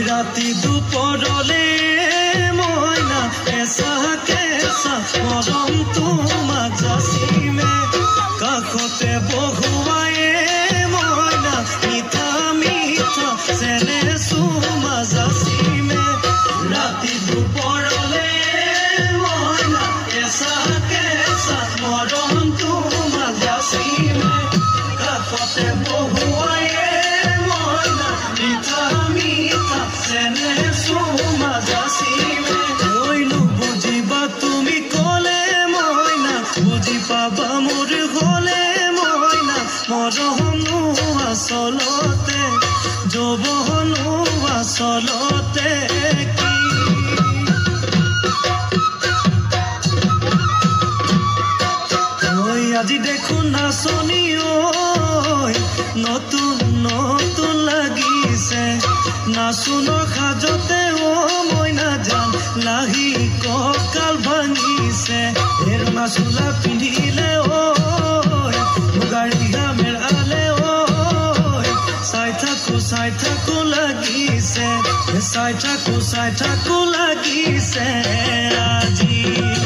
राति दुपरले मयना केसा केसा मरम तुमा जासिमे काखते बहुवाए मयना मिठा मिठा सेने सुमा जासिमे राति दुपरले मयना केसा केसा मरम तुमा जासिमे काखते बहुवाए मयना मिठा मिठा सेने सुमा जासिमे ओइनु बुझिबा तुमी कोले मयना बुझि पाबा मोर होले मयना मरहनु आसलते जबहनु आसलते की ओइ আজি देखो नाचनी ओइ नतुन नतुन লাগিছে नाचुনৰ সাজতে ও মইনা জান লাহি ককাল ভাঙিছে এৰ মাছুলা পিন্ধিলে ওই মুগাৰিয়া মেৰালে ওই চাই থাকো লাগিছে চাই থাকো লাগিছে আজি